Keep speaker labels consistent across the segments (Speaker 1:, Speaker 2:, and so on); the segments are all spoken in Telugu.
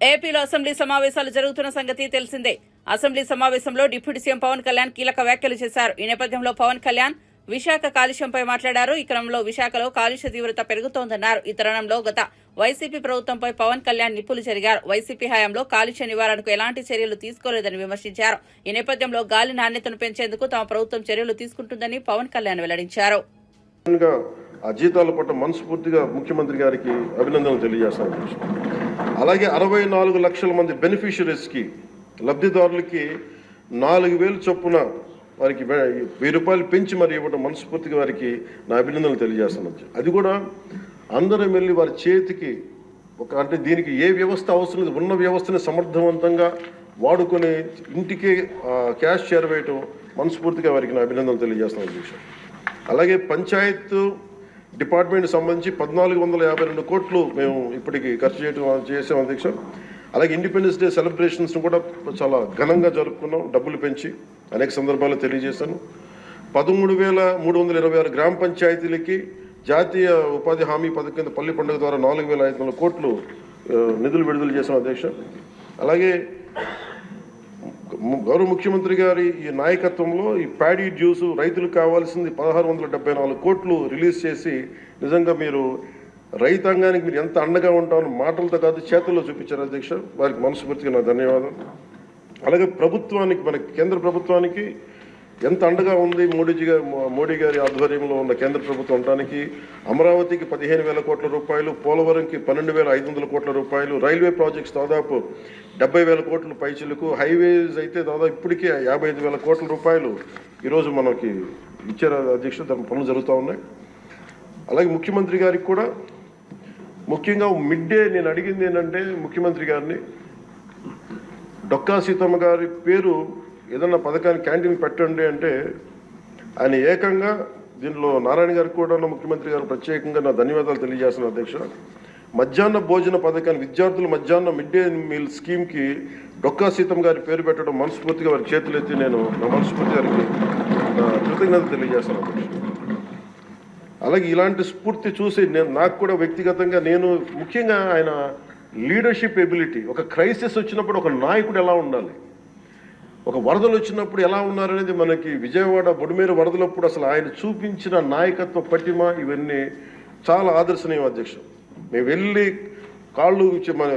Speaker 1: ఏపీలో అసెంబ్లీ సమావేశాలు జరుగుతున్న సంగతి తెలిసిందే. అసెంబ్లీ సమావేశంలో డిప్యూటీ సీఎం పవన్ కళ్యాణ్ కీలక వ్యాఖ్యలు చేశారు. ఈ నేపథ్యంలో పవన్ కళ్యాణ్ విశాఖ కాలుష్యంపై మాట్లాడారు. ఈ క్రమంలో విశాఖలో కాలుష్య తీవ్రత పెరుగుతోందన్నారు. ఈ తరుణంలో గత వైసీపీ ప్రభుత్వంపై పవన్ కళ్యాణ్ నిప్పులు చెరిగారు. వైసీపీ హయాంలో కాలుష్య నివారణకు ఎలాంటి చర్యలు తీసుకోలేదని విమర్శించారు. ఈ నేపథ్యంలో గాలి నాణ్యతను పెంచేందుకు తమ ప్రభుత్వం చర్యలు తీసుకుంటుందని పవన్ కళ్యాణ్ వెల్లడించారు.
Speaker 2: ఆ జీతాల పట్ల మనస్ఫూర్తిగా ముఖ్యమంత్రి గారికి అభినందనలు తెలియజేస్తాను. అలాగే 64 లక్షల మంది బెనిఫిషరీస్కి లబ్ధిదారులకి 4,000 చొప్పున వారికి 1,000 రూపాయలు పెంచి మరి ఇవ్వడం మనస్ఫూర్తిగా వారికి నా అభినందనలు తెలియజేస్తాను. అది కూడా అందరం వెళ్ళి వారి చేతికి అంటే దీనికి ఏ వ్యవస్థ అవసరం లేదు, ఉన్న వ్యవస్థని సమర్థవంతంగా వాడుకొని ఇంటికే క్యాష్ చేరవేయటం మనస్ఫూర్తిగా వారికి నా అభినందనలు తెలియజేస్తాను అధ్యక్ష. అలాగే పంచాయత్ డిపార్ట్మెంట్ సంబంధించి 1,452 కోట్లు మేము ఇప్పటికి ఖర్చు చేసాం అధ్యక్ష. అలాగే ఇండిపెండెన్స్ డే సెలబ్రేషన్స్ కూడా చాలా ఘనంగా జరుపుకున్నాం, డబ్బులు పెంచి అనేక సందర్భాల్లో తెలియజేశాను. 13,326 గ్రామ పంచాయతీలకి జాతీయ ఉపాధి హామీ పథకం కింద పల్లి పండుగ ద్వారా 4,500 కోట్లు నిధులు విడుదల చేశాం అధ్యక్ష. అలాగే గౌరవ ముఖ్యమంత్రి గారి ఈ నాయకత్వంలో ఈ ప్యాడీ డ్యూస్ రైతులకు కావాల్సింది 1,674 కోట్లు రిలీజ్ చేసి నిజంగా మీరు రైతాంగానికి మీరు ఎంత అండగా ఉంటామని మాటలతో కాదు చేతుల్లో చూపించారు అధ్యక్ష. వారికి మనస్ఫూర్తిగా నా ధన్యవాదాలు. అలాగే ప్రభుత్వానికి, మన కేంద్ర ప్రభుత్వానికి ఎంత అండగా ఉంది మోడీ గారి ఆధ్వర్యంలో ఉన్న కేంద్ర ప్రభుత్వం ఉండడానికి అమరావతికి 15,000 కోట్ల రూపాయలు, పోలవరంకి 12,500 కోట్ల రూపాయలు, రైల్వే ప్రాజెక్ట్స్ దాదాపు 70,000 కోట్ల పైచిలకు, హైవేస్ అయితే దాదాపు ఇప్పటికే 55,000 కోట్ల రూపాయలు ఈరోజు మనకి ఇచ్చారు అధ్యక్ష. దాని పనులు జరుగుతూ ఉన్నాయి. అలాగే ముఖ్యమంత్రి గారికి కూడా ముఖ్యంగా మిడ్ డే నేను అడిగింది ఏంటంటే ముఖ్యమంత్రి గారిని డొక్కా సీతమ్మ గారి పేరు ఏదన్నా పథకాన్ని క్యాంటీన్ పెట్టండి అంటే ఆయన ఏకంగా దీనిలో నారాయణ గారికి కూడా ముఖ్యమంత్రి గారు ప్రత్యేకంగా నా ధన్యవాదాలు తెలియజేస్తున్నాను అధ్యక్ష. మధ్యాహ్న భోజన పథకాన్ని విద్యార్థుల మధ్యాహ్న మిడ్ డే మీల్ స్కీమ్కి డొక్కా సీతమ్మ గారి పేరు పెట్టడం మనస్ఫూర్తిగా వారి చేతులు ఎత్తి నేను నా మనస్ఫూర్తి గారికి నా కృతజ్ఞతలు తెలియజేస్తాను అధ్యక్ష. అలాగే ఇలాంటి స్ఫూర్తి చూసి నాకు కూడా వ్యక్తిగతంగా నేను ముఖ్యంగా ఆయన లీడర్షిప్ ఎబిలిటీ, ఒక క్రైసిస్ వచ్చినప్పుడు ఒక నాయకుడు ఎలా ఉండాలి, ఒక వరదలు వచ్చినప్పుడు ఎలా ఉన్నారనేది మనకి విజయవాడ బొడిమేరు వరదలప్పుడు అసలు ఆయన చూపించిన నాయకత్వ పటిమ ఇవన్నీ చాలా ఆదర్శనీయం అధ్యక్ష. మేము వెళ్ళి కాళ్ళు మన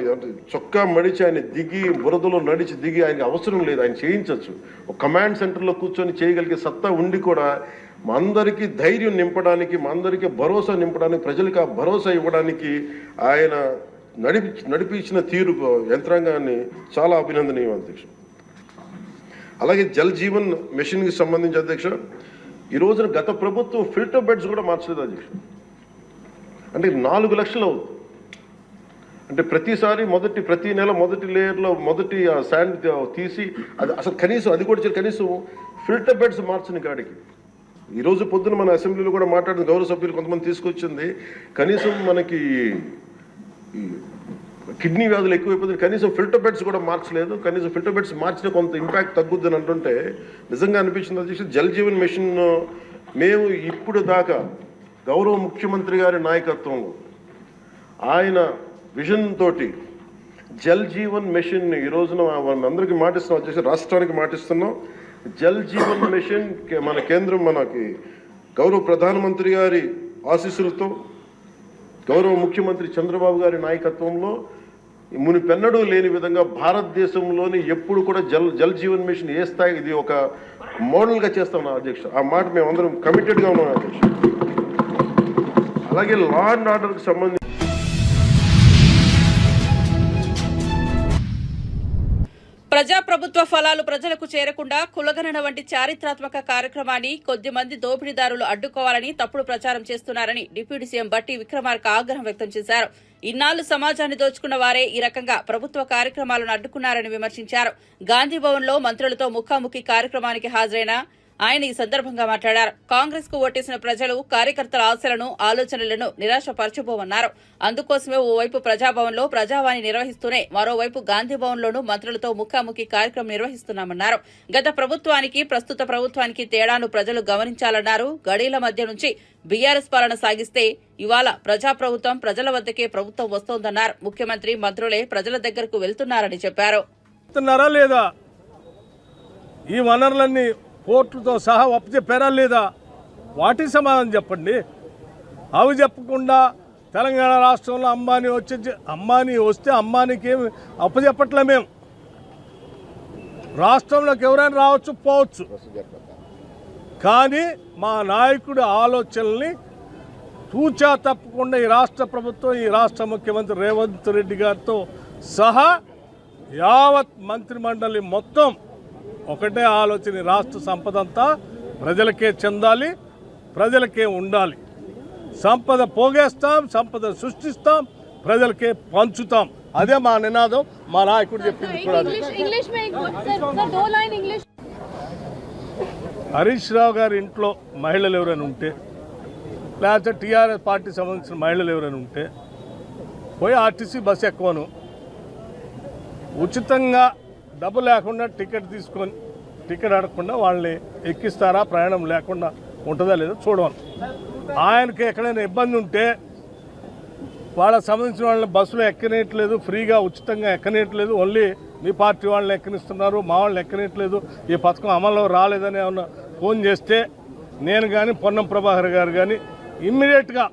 Speaker 2: చొక్కా మడిచి ఆయన దిగి బురదలో నడిచి దిగి ఆయనకి అవసరం లేదు, ఆయన చేయించవచ్చు. ఒక కమాండ్ సెంటర్లో కూర్చొని చేయగలిగే సత్తా ఉండి కూడా మా అందరికీ ధైర్యం నింపడానికి, మా అందరికీ భరోసా నింపడానికి, ప్రజలకు ఆ భరోసా ఇవ్వడానికి ఆయన నడిపించిన తీరు యంత్రాంగాన్ని చాలా అభినందనీయం అధ్యక్ష. అలాగే జల్ జీవన్ మిషన్కి సంబంధించి అధ్యక్ష ఈ రోజున గత ప్రభుత్వం ఫిల్టర్ బెడ్స్ కూడా మార్చలేదు అధ్యక్ష. అంటే 4 లక్షలు అవుతుంది. అంటే ప్రతి నెల మొదటి లేయర్లో మొదటి శాండ్ తీసి అది అసలు కనీసం అది కూడా కనీసం ఫిల్టర్ బెడ్స్ మార్చని కాడికి ఈరోజు పొద్దున మన అసెంబ్లీలో కూడా మాట్లాడిన గౌరవ సభ్యులు కొంతమంది తీసుకొచ్చింది కనీసం మనకి కిడ్నీ వ్యాధులు ఎక్కువైపోతుంది, కనీసం ఫిల్టర్ బెడ్స్ కూడా మార్చలేదు. కనీసం ఫిల్టర్ బెడ్స్ మార్చిన కొంత ఇంపాక్ట్ తగ్గుద్దని అంటుంటే నిజంగా అనిపించింది అధ్యక్ష. జల్ జీవన్ మిషన్ మేము ఇప్పుడు దాకా గౌరవ ముఖ్యమంత్రి గారి నాయకత్వంలో ఆయన విజన్ తోటి జల్ జీవన్ మిషన్ ఈ రోజున అందరికీ మాటిస్తున్నాం అధ్యక్ష, రాష్ట్రానికి మాటిస్తున్నాం. జల్ జీవన్ మిషన్ మన కేంద్రం మనకి గౌరవ ప్రధానమంత్రి గారి ఆశీస్సులతో గౌరవ ముఖ్యమంత్రి చంద్రబాబు గారి నాయకత్వంలో మునిపెన్నడూ లేని విధంగా భారతదేశంలోని ఎప్పుడు కూడా జల్ జీవన్ మిషన్ ఏ స్థాయి ఇది ఒక మోడల్గా చేస్తాం అధ్యక్ష. ఆ మాట మేమందరం కమిటెడ్గా ఉన్నాం అధ్యక్ష. అలాగే లా అండ్ ఆర్డర్కి సంబంధించి
Speaker 1: ప్రజాప్రభుత్వ ఫలాలు ప్రజలకు చేరకుండా కులగణన వంటి చారిత్రాత్మక కార్యక్రమాన్ని కొద్దిమంది దోపిడీదారులు అడ్డుకోవాలని తప్పుడు ప్రచారం చేస్తున్నారని డిప్యూటీ సీఎం బట్టి విక్రమార్క ఆగ్రహం వ్యక్తం చేశారు. ఇన్నాళ్లు సమాజాన్ని దోచుకున్న వారే ఈ రకంగా ప్రభుత్వ కార్యక్రమాలను అడ్డుకున్నారని విమర్శించారు. గాంధీభవన్లో మంత్రులతో ముఖాముఖి కార్యక్రమానికి హాజరైన ఆయన ఈ సందర్భంగా మాట్లాడారు. కాంగ్రెస్ కు ఓటేసిన ప్రజలు కార్యకర్తల ఆశలను, ఆలోచనలను నిరాశపరచబోమన్నారు. అందుకోసమే ఓవైపు ప్రజాభవన్ లో ప్రజావాణి నిర్వహిస్తూనే మరోవైపు గాంధీభవన్ లోనూ మంత్రులతో ముఖాముఖి కార్యక్రమం నిర్వహిస్తున్నామన్నారు. గత ప్రభుత్వానికి ప్రస్తుత ప్రభుత్వానికి తేడాను ప్రజలు గమనించాలన్నారు. గడీల మధ్య నుంచి బీఆర్ఎస్ పాలన సాగిస్తే ఇవాళ ప్రజాప్రభుత్వం ప్రజల వద్దకే ప్రభుత్వం వస్తోందన్నారు. ముఖ్యమంత్రి, మంత్రులే ప్రజల దగ్గరకు వెళ్తున్నారని చెప్పారు.
Speaker 3: లేదా ఈ వనరులన్నీ పోర్టులతో సహా అప్పచెప్పారా లేదా? వాటి సమాధానం చెప్పండి. అవి చెప్పకుండా తెలంగాణ రాష్ట్రంలో అంబానీ వస్తే అంబానీకి ఏమి అప్పచెప్పట్లే. మేము రాష్ట్రంలోకి ఎవరైనా రావచ్చు పోవచ్చు, కానీ మా నాయకుడి ఆలోచనల్ని తూచా తప్పకుండా ఈ రాష్ట్ర ప్రభుత్వం, ఈ రాష్ట్ర ముఖ్యమంత్రి రేవంత్ రెడ్డి గారితో సహా యావత్ మంత్రిమండలి మొత్తం ఒకటే ఆలోచన. రాష్ట్ర సంపద అంతా ప్రజలకే చెందాలి, ప్రజలకే ఉండాలి. సంపద పోగేస్తాం, సంపద సృష్టిస్తాం, ప్రజలకే పంచుతాం. అదే మా నినాదం. మా నాయకుడు చెప్పింది కూడా అదే. హరీష్ రావు గారి ఇంట్లో మహిళలు ఎవరైనా ఉంటే, లేకపోతే టీఆర్ఎస్ పార్టీ సంబంధించిన మహిళలు ఎవరైనా ఉంటే పోయి ఆర్టీసీ బస్సు ఎక్కువను ఉచితంగా డబ్బు లేకుండా టికెట్ తీసుకొని టికెట్ అడగకుండా వాళ్ళని ఎక్కిస్తారా, ప్రయాణం లేకుండా ఉంటుందా లేదో చూడవాలి. ఆయనకి ఎక్కడైనా ఇబ్బంది ఉంటే వాళ్ళకి సంబంధించిన వాళ్ళని బస్సులో ఎక్కనేయట్లేదు, ఫ్రీగా ఉచితంగా ఎక్కనేయట్లేదు, ఓన్లీ మీ పార్టీ వాళ్ళని ఎక్కనిస్తున్నారు, మా వాళ్ళని ఎక్కనేయట్లేదు, ఈ పథకం అమల్లో రాలేదని ఏమన్నా ఫోన్ చేస్తే నేను కానీ పొన్నం ప్రభాకర్ గారు కానీ ఇమ్మీడియట్గా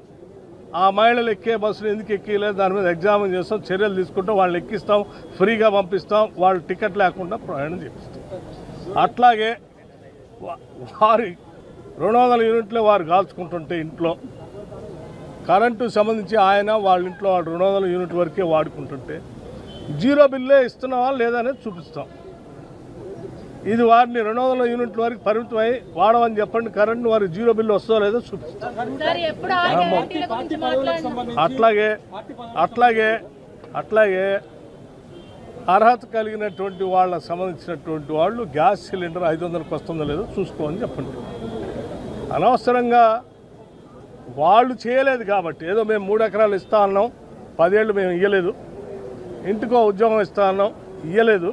Speaker 3: ఆ మహిళలు ఎక్కే బస్సులు ఎందుకు ఎక్కిలేదు దాని మీద ఎగ్జామిన్ చేస్తాం, చర్యలు తీసుకుంటాం, వాళ్ళని ఎక్కిస్తాం, ఫ్రీగా పంపిస్తాం, వాళ్ళు టికెట్ లేకుండా ప్రయాణం చేపిస్తాం. అట్లాగే వారి 200 యూనిట్లు వారు కాల్చుకుంటుంటే ఇంట్లో కరెంటు సంబంధించి ఆయన వాళ్ళ ఇంట్లో 200 యూనిట్ వరకే వాడుకుంటుంటే జీరో బిల్లే ఇస్తున్నావా లేదా అనేది చూపిస్తాం. ఇది వారిని 200 యూనిట్ల వరకు పరిమితమై వాడమని చెప్పండి, కరెంట్ వారికి జీరో బిల్లు వస్తుందో లేదో చూపిస్తాం. అట్లాగే అర్హత కలిగినటువంటి వాళ్ళకు సంబంధించినటువంటి వాళ్ళు గ్యాస్ సిలిండర్ 500కి వస్తుందో లేదో చూసుకోమని చెప్పండి. అనవసరంగా వాళ్ళు చేయలేదు కాబట్టి ఏదో మేము 3 ఎకరాలు ఇస్తా అన్నాం, 10 ఏళ్ళు మేము ఇవ్వలేదు, ఇంటికో ఉద్యోగం ఇస్తా అన్నాం, ఇవ్వలేదు.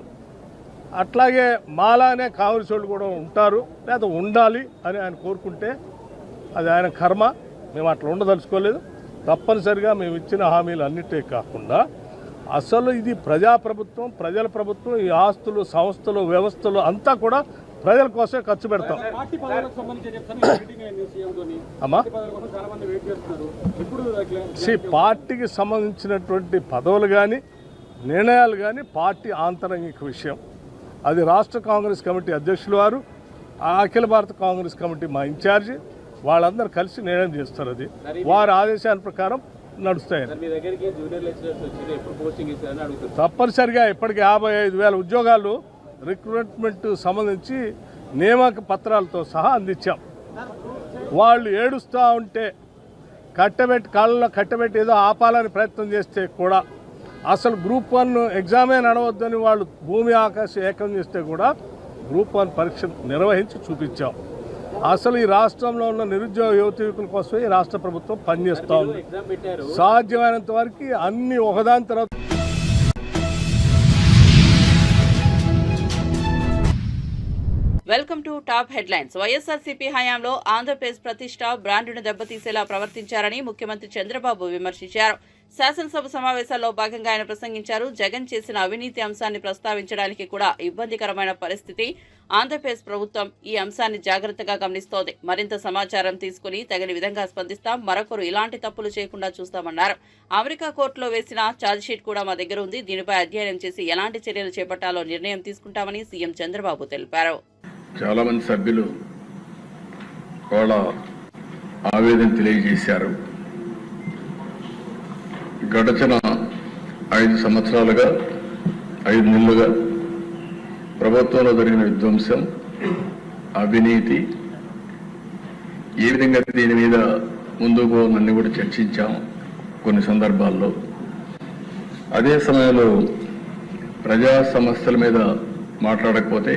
Speaker 3: అట్లాగే మాలానే కాంగ్రెస్ వాళ్ళు కూడా ఉంటారు, లేదా ఉండాలి అని ఆయన కోరుకుంటే అది ఆయన కర్మ. మేము అట్లా ఉండదలుచుకోలేదు. తప్పనిసరిగా మేము ఇచ్చిన హామీలు అన్నిటే కాకుండా అసలు ఇది ప్రజాప్రభుత్వం, ప్రజల ప్రభుత్వం. ఈ ఆస్తులు, సంస్థలు, వ్యవస్థలు అంతా కూడా ప్రజల కోసమే ఖర్చు పెడతాం. అమ్మా పార్టీకి సంబంధించినటువంటి పదవులు కానీ నిర్ణయాలు కానీ పార్టీ ఆంతరంగిక విషయం. అది రాష్ట్ర కాంగ్రెస్ కమిటీ అధ్యక్షులు వారు, అఖిల భారత కాంగ్రెస్ కమిటీ మా ఇన్ఛార్జి, వాళ్ళందరూ కలిసి నిర్ణయం చేస్తారు. అది వారి ఆదేశాల ప్రకారం నడుస్తాయి. తప్పనిసరిగా ఇప్పటికి 55,000 ఉద్యోగాలు రిక్రూట్మెంట్ సంబంధించి నియామక పత్రాలతో సహా అందించాం. వాళ్ళు ఏడుస్తూ ఉంటే కాళ్ళలో కట్టబెట్టి ఏదో ఆపాలని ప్రయత్నం చేస్తే కూడా అసలు గ్రూప్ 1 ఎగ్జామే నడవద్దని వాళ్ళు భూమి ఆకాశం ఏకం చేస్తే కూడా గ్రూప్ 1 పరీక్ష నిర్వహించి చూపించాం. అసలు ఈ రాష్ట్రంలో ఉన్న నిరుద్యోగ యువకుల కోసం ఈ రాష్ట్ర ప్రభుత్వం పనిచేస్తూ ఉంది. సాధ్యమైనంత వరకు అన్ని ఒకదాని తర్వాత
Speaker 1: welcome to top headlines. YSRCP హయాంలో ఆంధ్రప్రదేశ్ ప్రతిష్ట, బ్రాండ్ను దెబ్బతీసేలా ప్రవర్తించారని ముఖ్యమంత్రి చంద్రబాబు విమర్శించారు. శాసనసభ సమావేశాల్లో భాగంగా ఆయన ప్రసంగించారు. జగన్ చేసిన అవినీతి అంశాన్ని ప్రస్తావించడానికి కూడా ఇబ్బందికరమైన పరిస్థితి. ఆంధ్రప్రదేశ్ ప్రభుత్వం ఈ అంశాన్ని జాగ్రత్తగా గమనిస్తోంది. మరింత సమాచారం తీసుకుని తగిన విధంగా స్పందిస్తాం, మరొకరు ఇలాంటి తప్పులు చేయకుండా చూస్తామన్నారు. అమెరికా కోర్టులో వేసిన ఛార్జ్షీట్ కూడా మా దగ్గర ఉంది. దీనిపై అధ్యయనం చేసి ఎలాంటి చర్యలు చేపట్టాలో నిర్ణయం తీసుకుంటామని సీఎం చంద్రబాబు తెలిపారు.
Speaker 4: చాలా మంది సభ్యులు వాళ్ళ ఆవేదన తెలియజేశారు. గడచిన 5 సంవత్సరాలుగా 5 నెలలుగా ప్రభుత్వంలో జరిగిన విధ్వంసం, అవినీతి, ఏ విధంగా దీని మీద ముందుకు పోవాలని కూడా చర్చించాం కొన్ని సందర్భాల్లో. అదే సమయంలో ప్రజా సమస్యల మీద మాట్లాడకపోతే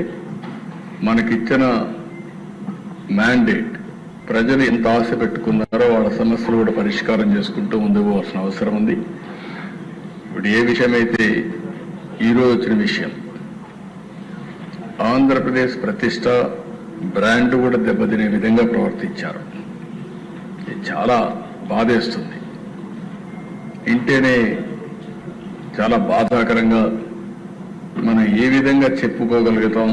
Speaker 4: మనకిచ్చిన మ్యాండేట్. ప్రజలు ఎంత ఆశ పెట్టుకున్నారో వాళ్ళ సమస్యలు కూడా పరిష్కారం చేసుకుంటూ ముందుకు పోవాల్సిన అవసరం ఉంది. ఇప్పుడు ఏ విషయమైతే ఈరోజు వచ్చిన విషయం, ఆంధ్రప్రదేశ్ ప్రతిష్ట బ్రాండ్ కూడా దెబ్బతినే విధంగా ప్రవర్తించారు. ఇది చాలా బాధేస్తుంది. ఇంటేనే చాలా బాధాకరంగా మనం ఏ విధంగా చెప్పుకోగలుగుతాం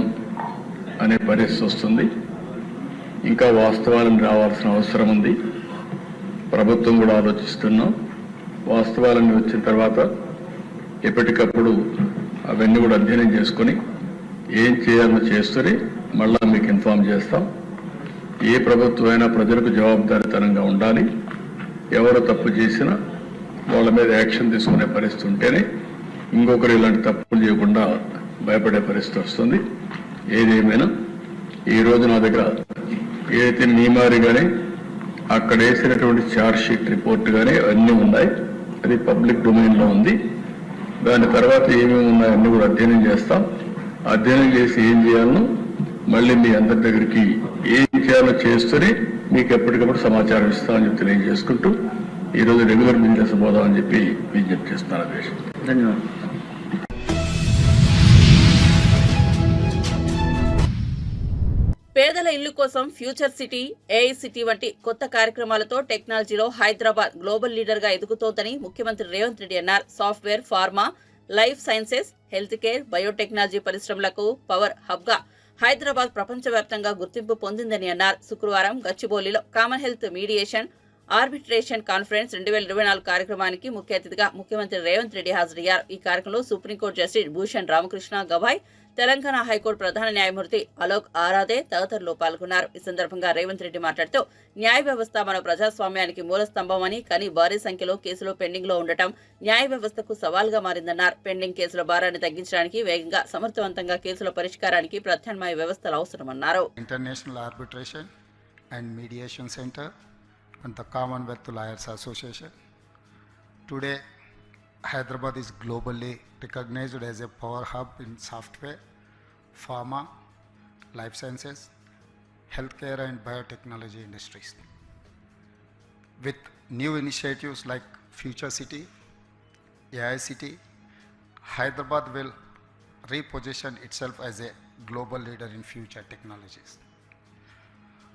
Speaker 4: అనే పరిస్థితి వస్తుంది. ఇంకా వాస్తవాలను రావాల్సిన అవసరం ఉంది. ప్రభుత్వం కూడా ఆలోచిస్తున్నాం. వాస్తవాలన్నీ వచ్చిన తర్వాత ఎప్పటికప్పుడు అవన్నీ కూడా అధ్యయనం చేసుకొని ఏం చేయాలో చేస్తూనే మళ్ళా మీకు ఇన్ఫార్మ్ చేస్తాం. ఏ ప్రభుత్వం అయినా ప్రజలకు జవాబుదారీతనంగా ఉండాలి. ఎవరు తప్పు చేసినా వాళ్ళ మీద యాక్షన్ తీసుకునే పరిస్థితి ఉంటేనే ఇంకొకరు ఇలాంటి తప్పులు చేయకుండా భయపడే పరిస్థితి వస్తుంది. ఏదేమైనా ఈరోజు నా దగ్గర ఏదైతే నియమారి కానీ అక్కడ వేసినటువంటి ఛార్జ్ షీట్ రిపోర్ట్ కానీ అన్నీ ఉన్నాయి. అది పబ్లిక్ డొమైన్లో ఉంది. దాని తర్వాత ఏమేమి ఉన్నాయో అన్నీ కూడా అధ్యయనం చేస్తాం. అధ్యయనం చేసి ఏం చేయాలనో మళ్ళీ మీ అందరి దగ్గరికి ఏం చేయాలో చేస్తూనే మీకు ఎప్పటికప్పుడు సమాచారం ఇస్తామని చెప్పి తెలియజేసుకుంటూ ఈరోజు రెగ్యులర్ బిజినెస్ పోదామని చెప్పి విజ్ఞప్తి చేస్తున్నాను. అధ్యక్ష,
Speaker 5: ధన్యవాదాలు.
Speaker 1: పేదల ఇల్లు కోసం ఫ్యూచర్ సిటీ, ఏఐ సిటీ వంటి కొత్త కార్యక్రమాలతో టెక్నాలజీలో హైదరాబాద్ గ్లోబల్ లీడర్ గా ఎదుగుతోందని ముఖ్యమంత్రి రేవంత్ రెడ్డి అన్నారు. Software, pharma, life sciences, health care, biotechnology పరిశ్రమలకు పవర్ హబ్ గా హైదరాబాద్ ప్రపంచవ్యాప్తంగా గుర్తింపు పొందిందని అన్నారు. శుక్రవారం గచ్చిబౌలిలో common health mediation arbitration conference 2024 కార్యక్రమానికి ముఖ్య అతిథిగా ముఖ్యమంత్రి రేవంత్ రెడ్డి హాజరయ్యారు. ఈ కార్యక్రమంలో supreme court justice Bhushan Ramakrishna Gavai, Telangana high court ప్రధాన న్యాయమూర్తి అలోక్ ఆరాధే తదితరులు పాల్గొన్నారు. ఈ సందర్భంగా రేవంత్ రెడ్డి మాట్లాడుతూ న్యాయ వ్యవస్థ మన ప్రజాస్వామ్యానికి మూల స్తంభమని, కానీ భారీ సంఖ్యలో కేసులు పెండింగ్ లో ఉండటం న్యాయ వ్యవస్థకు సవాల్గా మారిందన్నారు. పెండింగ్ కేసుల భారాన్ని తగ్గించడానికి, వేగంగా సమర్థవంతంగా కేసుల పరిష్కారానికి ప్రత్యామ్నాయ వ్యవస్థలు అవసరమన్నారు.
Speaker 6: International arbitration and mediation centre and the Commonwealth Lawyers Association. Today, Hyderabad is globally recognized as a power hub in software, pharma, life sciences, healthcare and biotechnology industries. With new initiatives like Future City, AI City, Hyderabad will reposition itself as a global leader in future technologies.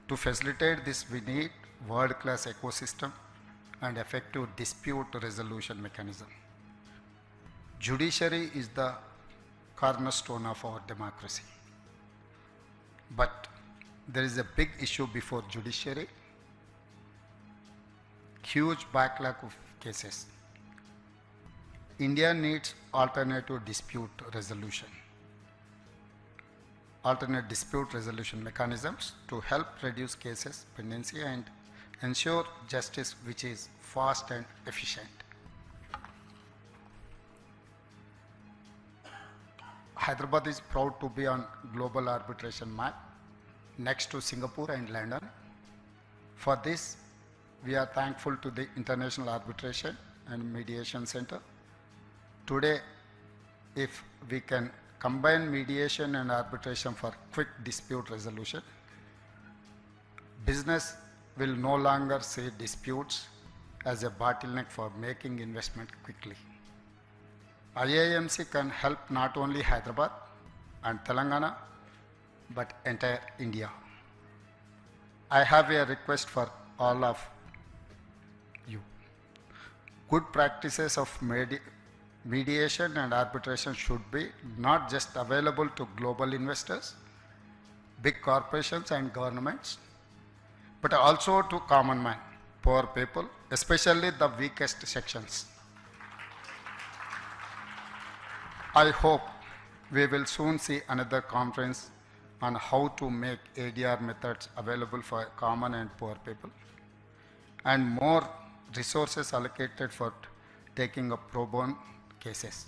Speaker 6: To facilitate this, we need world-class ecosystem and effective dispute resolution mechanism. Judiciary is the cornerstone of our democracy. But there is a big issue before judiciary, huge backlog of cases. India needs alternative dispute resolution mechanisms to help reduce cases pendency and ensure justice which is fast and efficient. Hyderabad is proud to be on global arbitration map next to Singapore and London. For this, we are thankful to the International Arbitration and Mediation Center. Today, if we can combine mediation and arbitration for quick dispute resolution, business will no longer see disputes as a bottleneck for making investment quickly. IIMC can help not only Hyderabad and Telangana, but entire India. I have a request for all of you. Good practices of mediation and arbitration should be not just available to global investors, big corporations and governments, but also to common man, poor people, especially the weakest sections. I hope we will soon see another conference on how to make ADR methods available for common and poor people, and more resources allocated for taking up pro bono cases.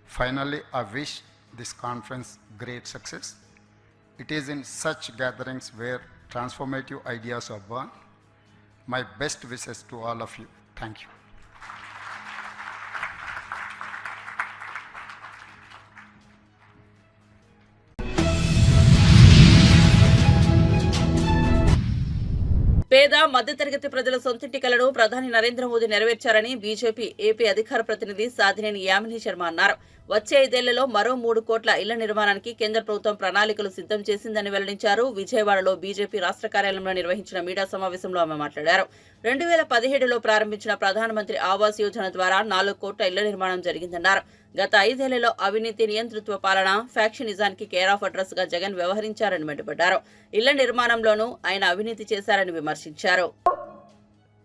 Speaker 6: Finally, I wish this conference great success. It is in such gatherings where transformative ideas are born. My best wishes to all of you. Thank you.
Speaker 1: మధ్యతరగతి ప్రజల సొంతింటి కలను ప్రధాని నరేంద్ర మోదీ నెరవేర్చారని బీజేపీ ఏపీ అధికార ప్రతినిధి సాధినేని యామిని శర్మ అన్నారు. వచ్చే 5 ఏళ్లలో మరో 3 కోట్ల ఇళ్ల నిర్మాణానికి కేంద్ర ప్రభుత్వం ప్రణాళికలు సిద్ధం చేసిందని వెల్లడించారు. విజయవాడలో బీజేపీ రాష్ట్ర కార్యాలయంలో నిర్వహించిన మీడియా సమావేశంలో ఆమె మాట్లాడారు. 2017లో ప్రారంభించిన ప్రధానమంత్రి ఆవాస్ యోజన ద్వారా 4 కోట్ల ఇళ్ల నిర్మాణం జరిగిందన్నారు. గత 5 ఏళ్లలో అవినీతి, నియంతృత్వ పాలన, ఫ్యాక్షనిజానికి కేర్ ఆఫ్ అడ్రస్ గా జగన్ వ్యవహరించారని మండిపడ్డారు. ఇళ్ల నిర్మాణంలోనూ ఆయన అవినీతి చేశారని విమర్శించారు.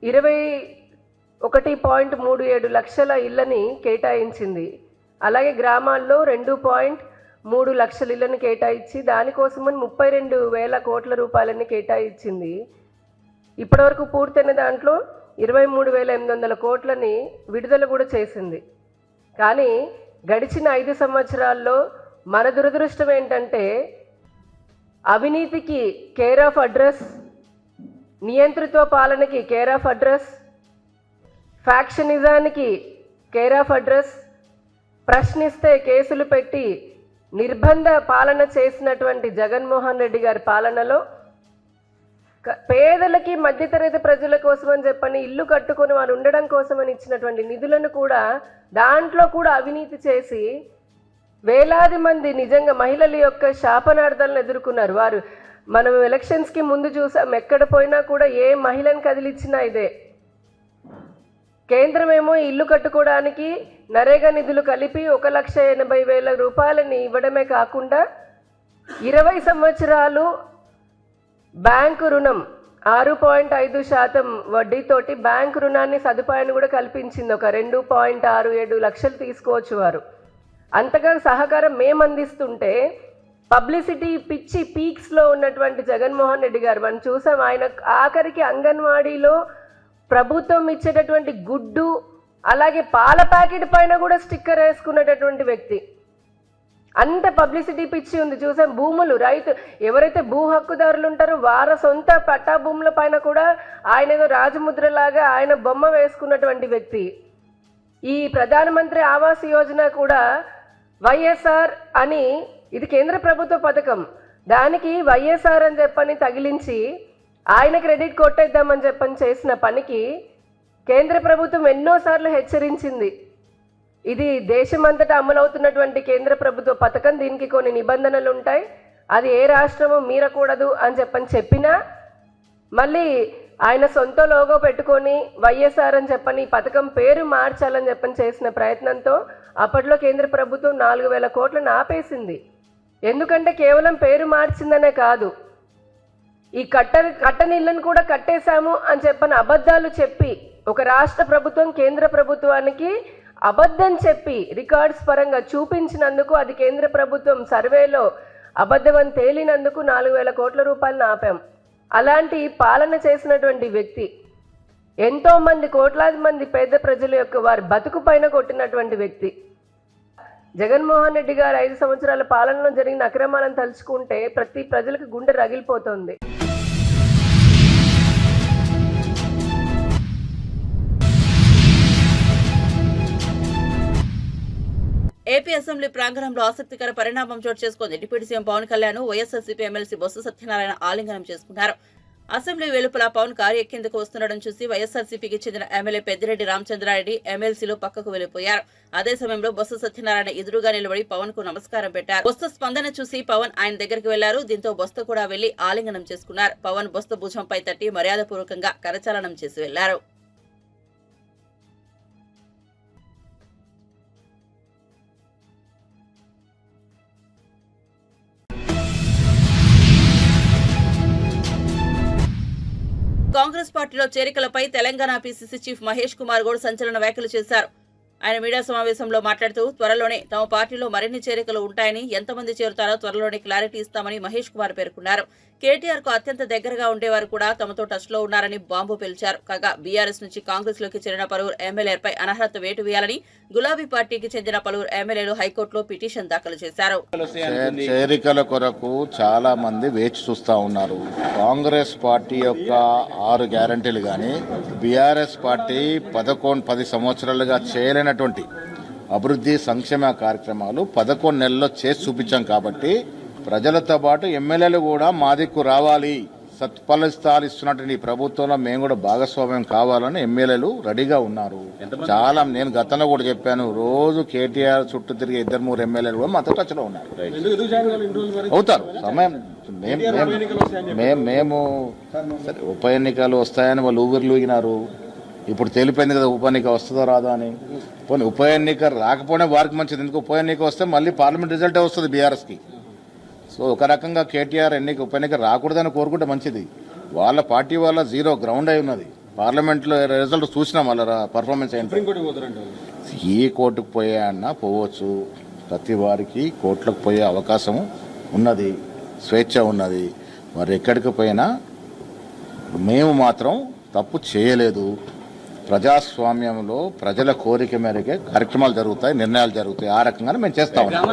Speaker 5: 21.37 లక్షల ఇళ్లని కేటాయించింది. అలాగే గ్రామాల్లో 2.3 లక్షల ఇళ్లను కేటాయించి దానికోసమని 32,000 కోట్ల రూపాయలని కేటాయించింది. ఇప్పటివరకు పూర్తయిన దాంట్లో 23,800 కోట్లని విడుదల కూడా చేసింది. కానీ గడిచిన 5 సంవత్సరాల్లో మన దురదృష్టం ఏంటంటే అవినీతికి కేర్ ఆఫ్ అడ్రస్, నియంతృత్వ పాలనకి కేర్ ఆఫ్ అడ్రస్, ఫ్యాక్షనిజానికి కేర్ ఆఫ్ అడ్రస్, ప్రశ్నిస్తే కేసులు పెట్టి నిర్బంధ పాలన చేసినటువంటి జగన్మోహన్ రెడ్డి గారి పాలనలో పేదలకి, మధ్యతరగతి ప్రజల కోసమని చెప్పని ఇల్లు కట్టుకొని వారు ఉండడం కోసమని ఇచ్చినటువంటి నిధులను కూడా దాంట్లో కూడా అవినీతి చేసి వేలాది మంది నిజంగా మహిళల యొక్క శాపనార్థాలను ఎదుర్కొన్నారు. వారు మనం ఎలక్షన్స్కి ముందు చూసాం, ఎక్కడ పోయినా కూడా ఏ మహిళను కదిలిచ్చినా ఇదే. కేంద్రమేమో ఇల్లు కట్టుకోవడానికి నరేగా నిధులు కలిపి 1,80,000 రూపాయలని ఇవ్వడమే కాకుండా 20 సంవత్సరాలు బ్యాంకు రుణం 6.5% వడ్డీతోటి బ్యాంకు రుణాన్ని సదుపాయాన్ని కూడా కల్పించింది. ఒక 2.67 లక్షలు తీసుకోవచ్చు వారు. అంతగా సహకారం మేము అందిస్తుంటే పబ్లిసిటీ పిచ్చి పీక్స్లో ఉన్నటువంటి జగన్మోహన్ రెడ్డి గారు మనం చూసాం. ఆయన ఆఖరికి అంగన్వాడీలో ప్రభుత్వం ఇచ్చేటటువంటి గుడ్డు, అలాగే పాల ప్యాకెట్ పైన కూడా స్టిక్కర్ వేసుకునేటటువంటి వ్యక్తి. అంత పబ్లిసిటీ పిచ్చి ఉంది. చూసాం భూములు, ఎవరైతే భూ హక్కుదారులు ఉంటారో వారి సొంత పట్టా భూముల పైన కూడా ఆయన ఏదో రాజముద్రలాగా ఆయన బొమ్మ వేసుకున్నటువంటి వ్యక్తి. ఈ ప్రధానమంత్రి ఆవాస్ యోజన కూడా వైఎస్ఆర్ అని, ఇది కేంద్ర ప్రభుత్వ పథకం, దానికి వైఎస్ఆర్ అని చెప్పని తగిలించి ఆయన క్రెడిట్ కొట్టేద్దామని చెప్పని చేసిన పనికి కేంద్ర ప్రభుత్వం ఎన్నోసార్లు హెచ్చరించింది. ఇది దేశమంతటా అమలవుతున్నటువంటి కేంద్ర ప్రభుత్వ పథకం, దీనికి కొన్ని నిబంధనలు ఉంటాయి, అది ఏ రాష్ట్రము మీరకూడదు అని చెప్పినా మళ్ళీ ఆయన సొంత లోగో పెట్టుకొని వైఎస్ఆర్ అని చెప్పని పథకం పేరు మార్చాలని చెప్పని చేసిన ప్రయత్నంతో అప్పట్లో కేంద్ర ప్రభుత్వం 4,000 కోట్లను ఆపేసింది. ఎందుకంటే కేవలం పేరు మార్చిందనే కాదు, ఈ కట్టని ఇళ్లను కూడా కట్టేశాము అని చెప్పని అబద్ధాలు చెప్పి ఒక రాష్ట్ర ప్రభుత్వం కేంద్ర ప్రభుత్వానికి అబద్ధం చెప్పి రికార్డ్స్ పరంగా చూపించినందుకు, అది కేంద్ర ప్రభుత్వం సర్వేలో అబద్ధమని తేలినందుకు 4,000 కోట్ల రూపాయలను ఆపాం. అలాంటి పాలన చేసినటువంటి వ్యక్తి ఎంతోమంది, కోట్లాది మంది పేద ప్రజల యొక్క వారి బతుకు పైన కొట్టినటువంటి వ్యక్తి జగన్మోహన్ రెడ్డి గారు 5 సంవత్సరాల పాలనలో జరిగిన అక్రమాలను తలుచుకుంటే ప్రతి ప్రజలకు గుండె రగిలిపోతుంది.
Speaker 1: ఏపీ అసెంబ్లీ ప్రాంగణంలో ఆసక్తికర పరిణామం చోటు చేసుకుంది. Deputy CM Pawan Kalyan YSRCP MLC Botsa Satyanarayana ఆలింగనం చేసుకున్నారు. అసెంబ్లీ వెలుపల పవన్ కారు ఎక్కేందుకు వస్తుండడం చూసి వైఎస్ఆర్సీపీకి చెందిన ఎమ్మెల్యే పెద్దిరెడ్డి రామచంద్రారెడ్డి ఎమ్మెల్సీలు పక్కకు వెళ్లిపోయారు. అదే సమయంలో బొత్స సత్యనారాయణ ఎదురుగా నిలబడి పవన్ కు నమస్కారం పెట్టారు. బొత్స స్పందన చూసి పవన్ ఆయన దగ్గరికి వెళ్లారు. దీంతో బొత్స కూడా వెళ్లి ఆలింగనం చేసుకున్నారు. పవన్ బొత్స భుజంపై తట్టి మర్యాదపూర్వకంగా కరచాలనం చేసి వెళ్లారు. కాంగ్రెస్ పార్టీలో చేరికలపై తెలంగాణ పీసీసీ చీఫ్ మహేష్ కుమార్ గౌడ్ సంచలన వ్యాఖ్యలు చేశారు. ఆయన మీడియా సమావేశంలో మాట్లాడుతూ త్వరలోనే తమ పార్టీలో మరిన్ని చేరికలు ఉంటాయని, ఎంతమంది చేరుతారో త్వరలోనే క్లారిటీ ఇస్తామని మహేష్ కుమార్ పేర్కొన్నారు. కేటీఆర్ కు అత్యంత దగ్గరగా ఉండేవారు కూడా తమతో టచ్ లో ఉన్నారని బాంబు పేల్చారు. కాగా బీఆర్ఎస్ నుంచి కాంగ్రెస్ లోకి చేరిన పలువురు ఎమ్మెల్యేలపై అనర్హత వేటు వేయాలని గులాబీ పార్టీకి చెందిన పలువురు ఎమ్మెల్యేలు హైకోర్టులో పిటిషన్ దాఖలు చేశారు.
Speaker 7: చేరికల కొరకు చాలా మంది వేచి చూస్తా ఉన్నారు. కాంగ్రెస్ పార్టీ యొక్క 6 గ్యారంటీలు కానీ బీఆర్ఎస్ పార్టీ 10 సంవత్సరాలుగా చేయలేనటువంటి అభివృద్ధి సంక్షేమ కార్యక్రమాలు 11 నెలల్లో చేసి చూపించాం. కాబట్టి ప్రజలతో పాటు ఎమ్మెల్యేలు కూడా మా దిక్కు రావాలి, సత్ఫలితాలు ఇస్తున్నటువంటి ఈ ప్రభుత్వంలో మేము కూడా భాగస్వామ్యం కావాలని ఎమ్మెల్యేలు రెడీగా ఉన్నారు. చాలా నేను గతంలో కూడా చెప్పాను, రోజు కేటీఆర్ చుట్టూ తిరిగే 2-3 ఎమ్మెల్యేలు కూడా మాతో టచ్లో ఉన్నారు. అవుతారు సమయం మేము సరే ఉప ఎన్నికలు వస్తాయని వాళ్ళు ఊగినారు. ఇప్పుడు తెలిపోయింది కదా ఉప ఎన్నిక వస్తుందో రాదో అని. పోనీ ఉప ఎన్నిక రాకపోయినా వారికి మంచిది, ఎందుకు ఉప ఎన్నిక వస్తే మళ్ళీ పార్లమెంట్ రిజల్టే వస్తుంది బీఆర్ఎస్కి. సో ఒక రకంగా కేటీఆర్ ఉప ఎన్నిక రాకూడదని కోరుకుంటే మంచిది. వాళ్ళ పార్టీ వాళ్ళ 0 గ్రౌండ్ అయి ఉన్నది. పార్లమెంట్లో రిజల్ట్ చూసినాం వాళ్ళ పర్ఫార్మెన్స్ ఏంటి. ఏ కోర్టుకు పోయాన్నా పోవచ్చు, ప్రతి వారికి కోర్టులకు పోయే అవకాశం ఉన్నది, స్వేచ్ఛ ఉన్నది. మరి ఎక్కడికి పోయినా మేము మాత్రం తప్పు చేయలేదు. ప్రజాస్వామ్యంలో ప్రజల కోరిక మేరకే కార్యక్రమాలు జరుగుతాయి, నిర్ణయాలు జరుగుతాయి. ఆ రకంగానే మేము చేస్తా ఉన్నాం.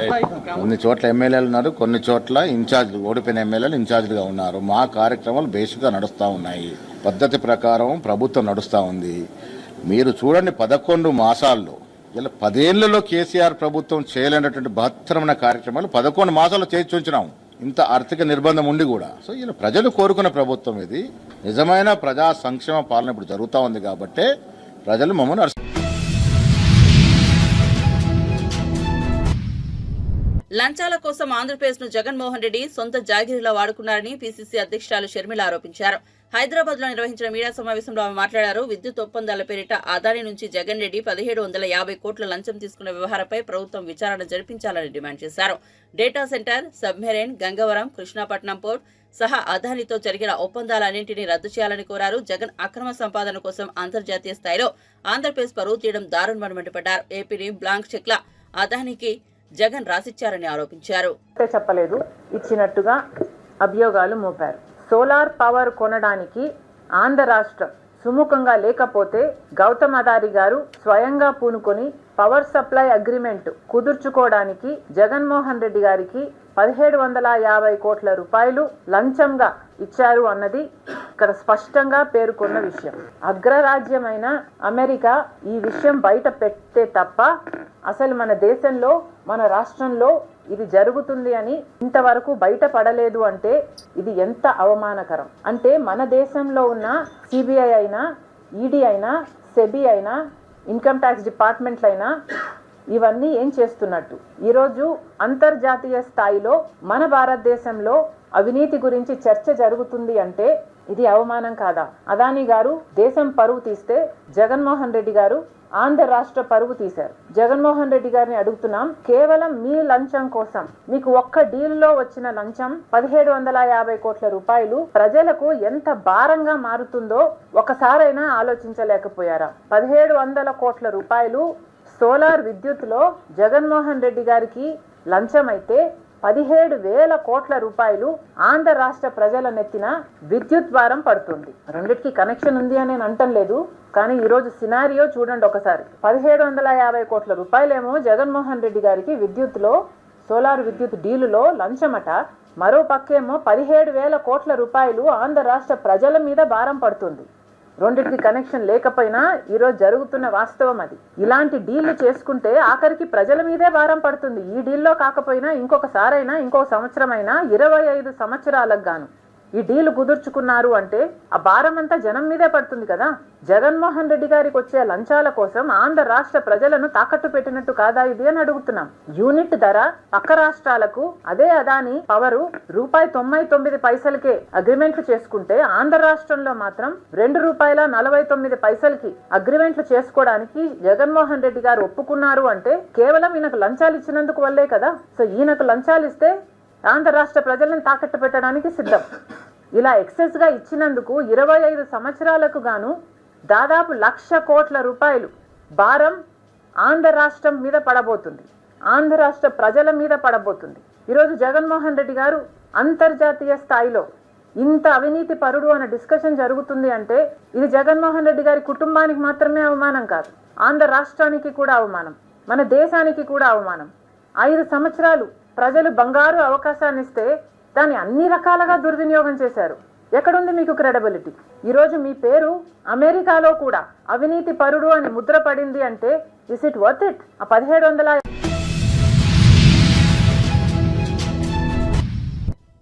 Speaker 7: కొన్ని చోట్ల ఎమ్మెల్యేలు ఉన్నారు, కొన్ని చోట్ల ఇన్ఛార్జీలు, ఓడిపోయిన ఎమ్మెల్యేలు ఇన్ఛార్జీలుగా ఉన్నారు. మా కార్యక్రమాలు బేసిక్గా నడుస్తూ ఉన్నాయి, పద్ధతి ప్రకారం ప్రభుత్వం నడుస్తూ ఉంది. మీరు చూడండి 11 మాసాల్లో, ఇలా 10 ఏళ్లలో కేసీఆర్ ప్రభుత్వం చేయలేనటువంటి బహత్తరమైన కార్యక్రమాలు 11 మాసాల్లో చేసి ఉంచినాం, ఇంత ఆర్థిక నిర్బంధం ఉండి కూడా. సో ఇలా ప్రజలు కోరుకున్న ప్రభుత్వం ఇది. నిజమైన ప్రజా సంక్షేమ పాలన ఇప్పుడు జరుగుతూ ఉంది కాబట్టి ప్రజలు మమ్మల్ని
Speaker 1: లంచాల కోసం ఆంధ్రప్రదేశ్ ను జగన్మోహన్ రెడ్డి సొంత జాగిరిలా వాడుకున్నారని పీసీసీ అధ్యక్షురాలు షర్మిల ఆరోపించారు. హైదరాబాద్ లో నిర్వహించిన మీడియా సమావేశంలో ఆమె మాట్లాడారు. విద్యుత్ ఒప్పందాల పేరిట అదాని నుంచి జగన్ రెడ్డి 1750 కోట్ల లంచం తీసుకున్న వ్యవహారంపై ప్రభుత్వం విచారణ జరిపించాలని డిమాండ్ చేశారు. Data centre, submarine, Gangavaram, Krishnapatnam port సహా అదానితో జరిగిన ఒప్పందాలన్నింటినీ రద్దు చేయాలని కోరారు. జగన్ అక్రమ సంపాదన కోసం అంతర్జాతీయ స్థాయిలో ఆంధ్రప్రదేశ్ పరువు తీయడం దారుణమని మండిపడ్డారు. ఏపీని బ్లాంక్ చెక్ల అదానికి జగన్ రాసిచ్చారని ఆరోపించారు.
Speaker 8: చెప్పలేదు, ఇచ్చినట్టుగా అభియోగాలు మోపారు. సోలార్ పవర్ కొనడానికి ఆంధ్ర రాష్ట్రం సుముఖంగా లేకపోతే గౌతమ్ అదాని గారు స్వయంగా పూనుకొని పవర్ సప్లై అగ్రిమెంట్ కుదుర్చుకోవడానికి జగన్మోహన్ రెడ్డి గారికి 1750 కోట్ల రూపాయలు లంచంగా ఇచ్చారు అన్నది ఇక్కడ స్పష్టంగా పేర్కొన్న విషయం. అగ్రరాజ్యమైన అమెరికా ఈ విషయం బయట పెట్టే తప్ప అసలు మన దేశంలో, మన రాష్ట్రంలో ఇది జరుగుతుంది అని ఇంతవరకు బయటపడలేదు అంటే ఇది ఎంత అవమానకరం. అంటే మన దేశంలో ఉన్న సిబిఐ అయినా, ఈడీ అయినా, సెబీ అయినా, ఇన్కమ్ ట్యాక్స్ డిపార్ట్మెంట్లైనా ఇవన్నీ ఏం చేస్తున్నట్టు? ఈరోజు అంతర్జాతీయ స్థాయిలో మన భారతదేశంలో అవినీతి గురించి చర్చ జరుగుతుంది అంటే ఇది అవమానం కాదా? అదాని గారు దేశం పరువు తీస్తే జగన్మోహన్ రెడ్డి గారు ఆంధ్ర రాష్ట్ర పరువు తీశారు. జగన్మోహన్ రెడ్డి గారిని అడుగుతున్నాం, కేవలం మీ లంచం కోసం, మీకు ఒక్క డీల్లో వచ్చిన లంచం 1750 కోట్ల రూపాయలు ప్రజలకు ఎంత భారంగా మారుతుందో ఒకసారైనా ఆలోచించలేకపోయారా? 1700 కోట్ల రూపాయలు సోలార్ విద్యుత్లో జగన్మోహన్ రెడ్డి గారికి లంచం అయితే 17,000 కోట్ల రూపాయలు ఆంధ్ర రాష్ట్ర ప్రజల నెత్తిన విద్యుత్ భారం పడుతుంది. రెండిటికి కనెక్షన్ ఉంది అని నేను అంటం లేదు, కానీ ఈరోజు సినారియో చూడండి ఒకసారి. 1750 కోట్ల రూపాయలేమో జగన్మోహన్ రెడ్డి గారికి విద్యుత్లో, సోలార్ విద్యుత్ డీలులో లంచమట. మరో పక్కేమో 17,000 కోట్ల రూపాయలు ఆంధ్ర రాష్ట్ర ప్రజల మీద భారం పడుతుంది. రెండిటికి కనెక్షన్ లేకపోయినా ఈరోజు జరుగుతున్న వాస్తవం అది. ఇలాంటి డీళ్లు చేసుకుంటే ఆఖరికి ప్రజల మీదే భారం పడుతుంది. ఈ డీల్లో కాకపోయినా ఇంకొకసారైనా, ఇంకో సంవత్సరమైనా, 25 సంవత్సరాలకు గాను ఈ డీలు కుదుర్చుకున్నారు అంటే ఆ భారం అంతా జనం మీదే పడుతుంది కదా. జగన్మోహన్ రెడ్డి గారికి వచ్చే లంచాల కోసం ఆంధ్ర రాష్ట్ర ప్రజలను తాకట్టు పెట్టినట్టు కాదా ఇది అని అడుగుతున్నాం. యూనిట్ ధర పక్క రాష్ట్రాలకు అదే అదాని పవరు ₹99 అగ్రిమెంట్లు చేసుకుంటే ఆంధ్ర రాష్ట్రంలో మాత్రం ₹2.49 అగ్రిమెంట్లు చేసుకోవడానికి జగన్మోహన్ రెడ్డి గారు ఒప్పుకున్నారు అంటే కేవలం ఈయనకు లంచాలు ఇచ్చినందుకు వల్లే కదా. సో ఈయనకు లంచాలు ఇస్తే ఆంధ్ర రాష్ట్ర ప్రజలను తాకట్టు పెట్టడానికి సిద్ధం. ఇలా ఎక్సెస్ గా ఇచ్చినందుకు 25 సంవత్సరాలకు గాను దాదాపు 1,00,000 కోట్ల రూపాయలు భారం ఆంధ్ర రాష్ట్రం మీద పడబోతుంది, ఆంధ్ర రాష్ట్ర ప్రజల మీద పడబోతుంది. ఈరోజు జగన్మోహన్ రెడ్డి గారు అంతర్జాతీయ స్థాయిలో ఇంత అవినీతి పరుడు అనే డిస్కషన్ జరుగుతుంది అంటే ఇది జగన్మోహన్ రెడ్డి గారి కుటుంబానికి మాత్రమే అవమానం కాదు, ఆంధ్ర రాష్ట్రానికి కూడా అవమానం, మన దేశానికి కూడా అవమానం. 5 సంవత్సరాలు ప్రజలు బంగారు అవకాశాన్ని ఇస్తే దాన్ని అన్ని రకాలుగా దుర్వినియోగం చేశారు. ఎక్కడుంది మీకు క్రెడిబిలిటీ? ఈరోజు మీ పేరు అమెరికాలో కూడా అవినీతి పరుడు అని ముద్ర పడింది అంటే ఇస్ ఇట్ వర్త్ ఇట్? ఆ 1700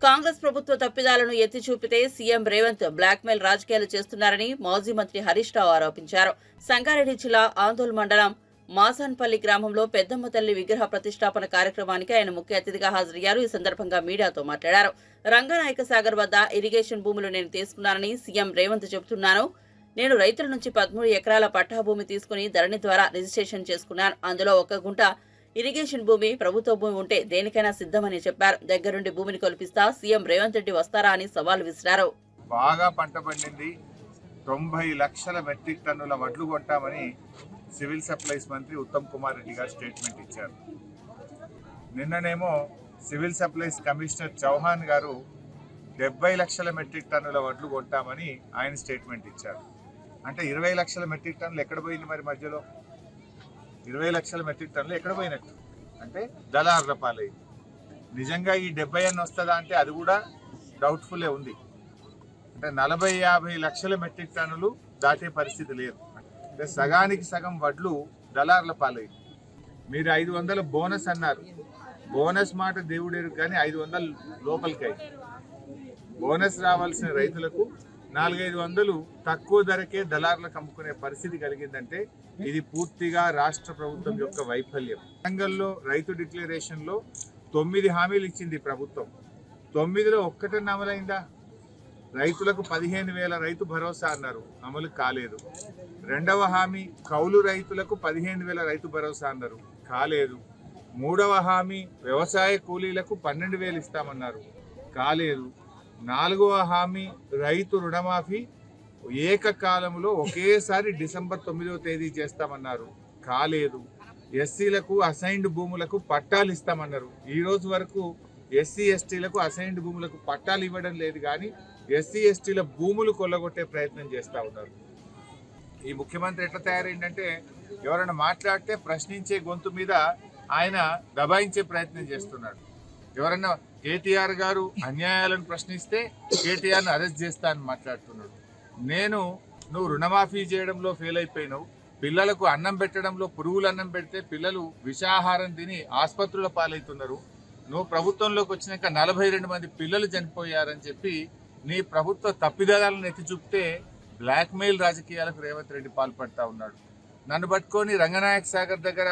Speaker 1: కాంగ్రెస్ ప్రభుత్వ తప్పిదాలను ఎత్తి చూపితే సీఎం రేవంత్ బ్లాక్మెయిల్ రాజకీయాలు చేస్తున్నారని మాజీ మంత్రి హరీష్ రావు ఆరోపించారు. సంగారెడ్డి జిల్లా ఆందోళ్ మండలం మాసాన్పల్లి గ్రామంలో పెద్దమ్మ తల్లి విగ్రహ ప్రతిష్టాపన కార్యక్రమానికి ఆయన ముఖ్య అతిథిగా హాజరయ్యారు. ఈ సందర్భంగా మీడియాతో మాట్లాడారు. రంగనాయక సాగర్ వద్ద ఇరిగేషన్ భూములు నేను తీసుకున్నానని సీఎం రేవంత్ చెబుతున్నాను. నేను రైతుల నుంచి 13 ఎకరాల పట్టా భూమి తీసుకుని ధరణి ద్వారా రిజిస్ట్రేషన్ చేసుకున్నాను. అందులో 1 గుంట ఇరిగేషన్ భూమి, ప్రభుత్వ భూమి ఉంటే దేనికైనా సిద్ధమని చెప్పారు. దగ్గరుండి భూమిని కొలిపిస్తా సీఎం రేవంత్ రెడ్డి వస్తారా అని సవాల్ విసిరారు.
Speaker 9: బాగా పంట పండింది, 90 లక్షల మెట్రిక్ టన్నుల వడ్లు కొంటామని సివిల్ సప్లైస్ మంత్రి ఉత్తమ్ కుమార్ రెడ్డి గారు స్టేట్మెంట్ ఇచ్చారు. నిన్ననేమో సివిల్ సప్లైస్ కమిషనర్ చౌహాన్ గారు 70 లక్షల మెట్రిక్ టన్నుల వడ్లు కొంటామని ఆయన స్టేట్మెంట్ ఇచ్చారు. అంటే 20 లక్షల మెట్రిక్ టన్నులు ఎక్కడ పోయింది? మరి మధ్యలో 20 లక్షల మెట్రిక్ టన్నులు ఎక్కడ పోయినట్టు? అంటే దళారుల పాలైంది. నిజంగా ఈ 70 అన్న వస్తుందా అంటే అది కూడా డౌట్ఫుల్లే ఉంది. అంటే 40-50 లక్షల మెట్రిక్ టన్నులు దాటే పరిస్థితి లేదు. అంటే సగానికి సగం వడ్లు దళారుల పాలైంది. మీరు 500 బోనస్ అన్నారు. బోనస్ మాట దేవుడేరు కానీ 500 లోపలికి. బోనస్ రావాల్సిన రైతులకు 400-500 తక్కువ ధరకే దళారులకు అమ్ముకునే పరిస్థితి కలిగిందంటే ఇది పూర్తిగా రాష్ట్ర ప్రభుత్వం యొక్క వైఫల్యం. వరంగల్లో రైతు డిక్లరేషన్ లో 9 హామీలు ఇచ్చింది ప్రభుత్వం. 9లో ఒక్కటన్నా అమలైందా? రైతులకు 15,000 రైతు భరోసా అన్నారు, అమలు కాలేదు. 2వ హామీ కౌలు రైతులకు 15,000 రైతు భరోసా అన్నారు, కాలేదు. 3వ హామీ వ్యవసాయ కూలీలకు 12,000 ఇస్తామన్నారు, కాలేదు. 4వ హామీ రైతు రుణమాఫీ ఏకకాలంలో ఒకేసారి డిసెంబర్ 9వ తేదీ చేస్తామన్నారు, కాలేదు. ఎస్సీలకు అసైన్డ్ భూములకు పట్టాలు ఇస్తామన్నారు. ఈ రోజు వరకు ఎస్సీ ఎస్టీలకు అసైన్డ్ భూములకు పట్టాలు ఇవ్వడం లేదు, కానీ ఎస్సీ ఎస్టీల భూములు కొల్లగొట్టే ప్రయత్నం చేస్తూ ఉన్నారు. ఈ ముఖ్యమంత్రి ఎట్లా తయారైందంటే ఎవరైనా మాట్లాడితే ప్రశ్నించే గొంతు మీద ఆయన దబాయించే ప్రయత్నం చేస్తున్నాడు. ఎవరన్నా కేటీఆర్ గారు అన్యాయాలను ప్రశ్నిస్తే కేటీఆర్ను అరెస్ట్ చేస్తా అని మాట్లాడుతున్నాడు. నువ్వు రుణమాఫీ చేయడంలో ఫెయిల్ అయిపోయినావు, పిల్లలకు అన్నం పెట్టడంలో పురుగులు అన్నం పెడితే పిల్లలు విషాహారం తిని ఆసుపత్రుల పాలవుతున్నారు. నువ్వు ప్రభుత్వంలోకి వచ్చినాక 42 మంది పిల్లలు చనిపోయారని చెప్పి నీ ప్రభుత్వ తప్పిదాలను ఎత్తి చూపితే బ్లాక్మెయిల్ రాజకీయాలకు రేవంత్ రెడ్డి పాల్పడతా ఉన్నాడు. నన్ను పట్టుకొని రంగనాయక సాగర్ దగ్గర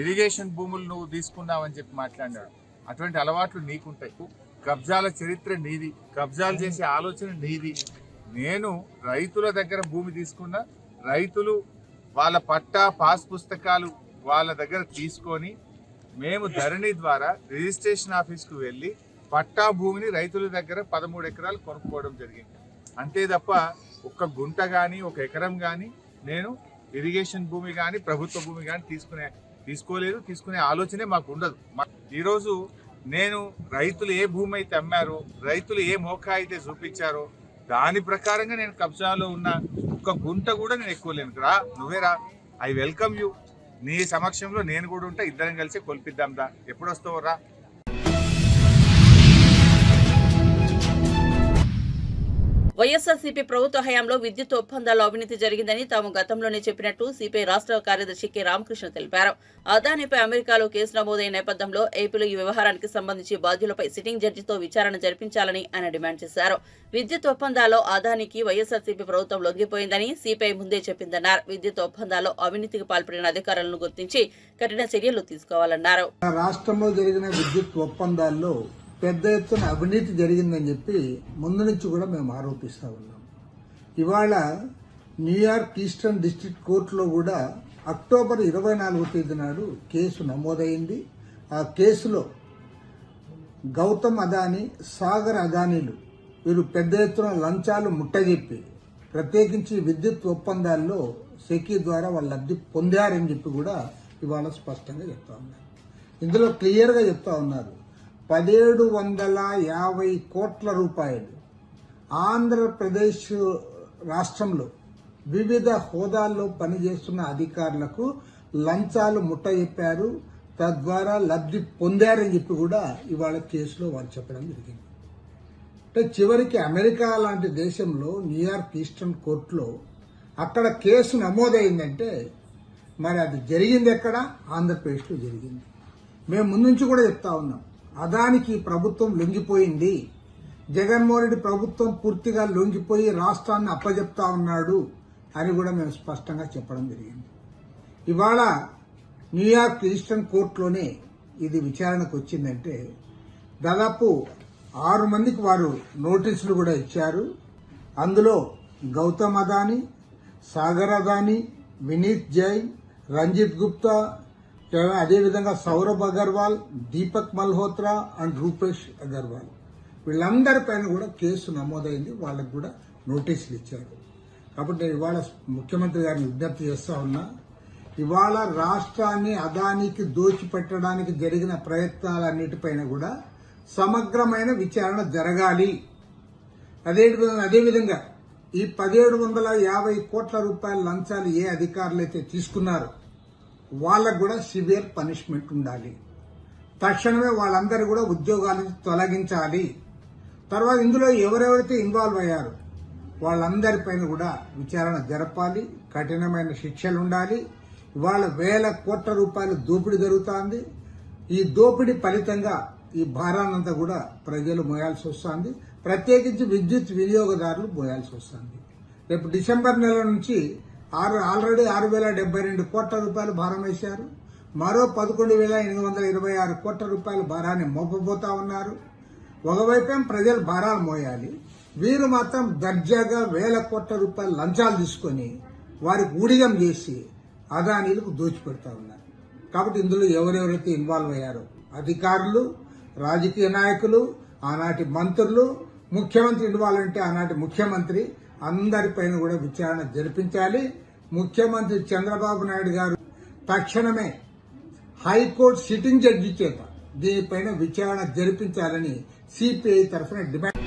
Speaker 9: ఇరిగేషన్ భూములు నువ్వు తీసుకున్నావని చెప్పి మాట్లాడినాడు. అటువంటి అలవాట్లు నీకుంటాయి. కబ్జాల చరిత్ర నీది, కబ్జాలు చేసే ఆలోచన నీది. నేను రైతుల దగ్గర భూమి తీసుకున్నా, రైతులు వాళ్ళ పట్టా పాస్ పుస్తకాలు వాళ్ళ దగ్గర తీసుకొని మేము ధరణి ద్వారా రిజిస్ట్రేషన్ ఆఫీస్కు వెళ్ళి పట్టా భూమిని రైతుల దగ్గర 13 ఎకరాలు కొనుక్కోవడం జరిగింది. అంతే తప్ప 1 గుంట కానీ 1 ఎకరం కానీ నేను ఇరిగేషన్ భూమి కానీ ప్రభుత్వ భూమి కానీ తీసుకోలేదు, తీసుకునే ఆలోచనే మాకు ఉండదు. ఈరోజు నేను రైతులు ఏ భూమి అయితే అమ్మారో, రైతులు ఏ మోకా అయితే చూపించారో దాని ప్రకారంగా నేను కబ్జాలో ఉన్న 1 గుంట కూడా నేను ఎక్కువ లేను. రా, నువ్వే రా, ఐ వెల్కమ్ యూ. నీ సమక్షంలో నేను కూడా ఉంటా, ఇద్దరం కలిసి కొలిపిద్దాం దా, ఎప్పుడు వస్తావు రా.
Speaker 1: వైఎస్ఆర్సీపీ ప్రభుత్వ హయాంలో విద్యుత్ ఒప్పందాల్లో అవినీతి జరిగిందని తాము గతంలోనే చెప్పినట్టు సిపిఐ రాష్ట్ర కార్యదర్శి కె రామకృష్ణ తెలిపారు. అదానిపై అమెరికాలో కేసు నమోదైన నేపథ్యంలో ఏపీలో ఈ వ్యవహారానికి సంబంధించి బాధ్యులపై సిట్టింగ్ జడ్జితో విచారణ జరిపించాలని ఆయన డిమాండ్ చేశారు. విద్యుత్ ఒప్పందాల్లో అదానికి వైఎస్ఆర్సీపీ ప్రభుత్వం లొంగిపోయిందని సిపిఐ ముందే చెప్పిందన్నారు. విద్యుత్ ఒప్పందాల్లో అవినీతికి పాల్పడిన అధికారులను గుర్తించి కఠిన చర్యలు తీసుకోవాలన్నారు.
Speaker 10: రాష్ట్రంలో జరిగిన విద్యుత్ ఒప్పందాల్లో పెద్ద ఎత్తున అవినీతి జరిగిందని చెప్పి ముందు నుంచి కూడా మేము ఆరోపిస్తూ ఉన్నాం. ఇవాళ న్యూయార్క్ ఈస్టర్న్ డిస్ట్రిక్ట్ కోర్టులో కూడా అక్టోబర్ 24వ తేదీ నాడు కేసు నమోదైంది. ఆ కేసులో గౌతమ్ అదానీ, సాగర్ అదానీలు వీరు పెద్ద ఎత్తున లంచాలు ముట్టజెప్పి ప్రత్యేకించి విద్యుత్ ఒప్పందాల్లో సెకీ ద్వారా వాళ్ళు లబ్ధి పొందారని చెప్పి కూడా ఇవాళ స్పష్టంగా చెప్తా ఉన్నారు. ఇందులో క్లియర్గా చెప్తా ఉన్నారు, 1750 కోట్ల రూపాయలు ఆంధ్రప్రదేశ్ రాష్ట్రంలో వివిధ హోదాల్లో పనిచేస్తున్న అధికారులకు లంచాలు ముట్టజెప్పారు, తద్వారా లబ్ధి పొందారని చెప్పి కూడా ఇవాళ కేసులో వారు చెప్పడం జరిగింది. అంటే చివరికి అమెరికా లాంటి దేశంలో న్యూయార్క్ ఈస్టర్న్ కోర్టులో అక్కడ కేసు నమోదైందంటే మరి అది జరిగింది ఎక్కడ? ఆంధ్రప్రదేశ్లో జరిగింది. మేము ముందు నుంచి కూడా చెప్తా ఉన్నాం, అదానికి ప్రభుత్వం లొంగిపోయింది, జగన్మోహన్ రెడ్డి ప్రభుత్వం పూర్తిగా లొంగిపోయి రాష్ట్రాన్ని అప్పజెప్తా ఉన్నాడు అని కూడా మేము స్పష్టంగా చెప్పడం జరిగింది. ఇవాళ న్యూయార్క్ ఈస్టర్న్ కోర్టులోనే ఇది విచారణకు వచ్చిందంటే దాదాపు 6 మందికి వారు నోటీసులు కూడా ఇచ్చారు. అందులో గౌతమ్ అదానీ, సాగర్ అదానీ, వినీత్ జైన్, రంజిత్ గుప్తా, అదేవిధంగా సౌరభ్ అగర్వాల్, దీపక్ మల్హోత్రా అండ్ రూపేష్ అగర్వాల్ వీళ్ళందరిపైన కూడా కేసు నమోదైంది. వాళ్ళకు కూడా నోటీసులు ఇచ్చారు. కాబట్టి నేను ఇవాళ ముఖ్యమంత్రి గారిని విజ్ఞప్తి చేస్తా ఉన్నా, ఇవాళ రాష్ట్రాన్ని అదానికి దోచిపెట్టడానికి జరిగిన ప్రయత్నాలన్నిటిపైన కూడా సమగ్రమైన విచారణ జరగాలి. అదేవిధంగా ఈ 1750 కోట్ల రూపాయల లంచాలు ఏ అధికారులైతే తీసుకున్నారో వాళ్ళకు కూడా సివియర్ పనిష్మెంట్ ఉండాలి. తక్షణమే వాళ్ళందరూ కూడా ఉద్యోగాలను తొలగించాలి. తర్వాత ఇందులో ఎవరెవరైతే ఇన్వాల్వ్ అయ్యారో వాళ్ళందరిపైన కూడా విచారణ జరపాలి. కఠినమైన శిక్షలు ఉండాలి. ఇవాళ 1000 కోట్ల రూపాయల దోపిడీ జరుగుతోంది. ఈ దోపిడీ ఫలితంగా ఈ భారాన్నంతా కూడా ప్రజలు మోయాల్సి వస్తుంది. ప్రత్యేకించి విద్యుత్ వినియోగదారులు మోయాల్సి వస్తుంది. రేపు డిసెంబర్ నెల నుంచి ఆల్రెడీ 6072 కోట్ల రూపాయలు భారం వేశారు. మరో 11,826 కోట్ల రూపాయల భారాన్ని మోపబోతా ఉన్నారు. ఒకవైపేం ప్రజలు భారాలు మోయాలి, వీరు మాత్రం దర్జాగా 1000 కోట్ల రూపాయల లంచాలు తీసుకొని వారికి ఊడిగం చేసి అదానీలకు దోచిపెడతా ఉన్నారు. కాబట్టి ఇందులో ఎవరెవరైతే ఇన్వాల్వ్ అయ్యారో అధికారులు, రాజకీయ నాయకులు, ఆనాటి మంత్రులు, ముఖ్యమంత్రి ఇన్వాల్వ్ అంటే ఆనాటి ముఖ్యమంత్రి అందరిపైన కూడా విచారణ జరిపించాలి. ముఖ్యమంత్రి చంద్రబాబు నాయుడు గారు తక్షణమే హైకోర్టు సిట్టింగ్ జడ్జి చేత దీనిపైన విచారణ జరిపించాలని సిపిఐ తరఫున డిమాండ్